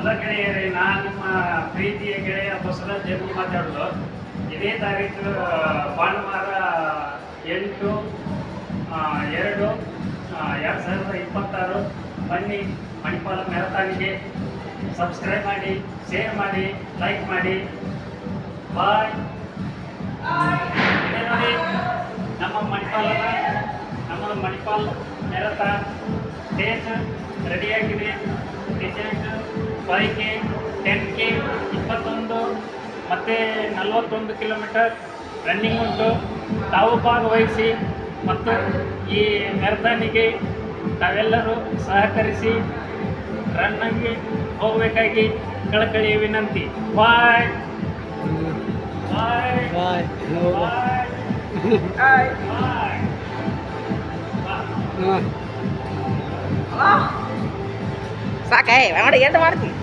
ಎಲ್ಲ ಗೆಳೆಯರೇ, ನಾನು ನಿಮ್ಮ ಪ್ರೀತಿಯ ಗೆಳೆಯ ಬಸವರಾಜ್ ಜಂಬಿ ಮಾತಾಡೋದು. ಇದೇ ತಾರೀಕು ಭಾನುವಾರ 8/2/2026 ಬನ್ನಿ ಮಣಿಪಾಲ ಮ್ಯಾರಥಾನ್ಗೆ. ಸಬ್ಸ್ಕ್ರೈಬ್ ಮಾಡಿ, ಶೇರ್ ಮಾಡಿ, ಲೈಕ್ ಮಾಡಿ. ಬಾಯ್. ಇದೇ ನೋಡಿ ನಮ್ಮ ಮಣಿಪಾಲ್ ಮ್ಯಾರಥಾನ್ ಸ್ಟೇಜ್ ರೆಡಿಯಾಗಿದೆ. ಟಿಕೆಟ್ 5K, 10K, 21 ಮತ್ತು 41 ಕಿಲೋಮೀಟರ್ ರನ್ನಿಂಗ್ ಉಂಟು. ತಾವು ಭಾಗವಹಿಸಿ ಮತ್ತು ಈ ಮ್ಯಾರಥಾನಿಗೆ ತಾವೆಲ್ಲರೂ ಸಹಕರಿಸಿ ರನ್ನಿಂಗ್ಗೆ ಹೋಗಬೇಕಾಗಿ ಕಳಕಳಿಯ ವಿನಂತಿ. ಬಾಯ್ ಬಾಯ್ ಬಾಯ್ ಬಾಯ್ ಬಾಯ್. ಸಾಕ ಮಾಡಿ ಎಂತ ಮಾಡ್ತೀನಿ.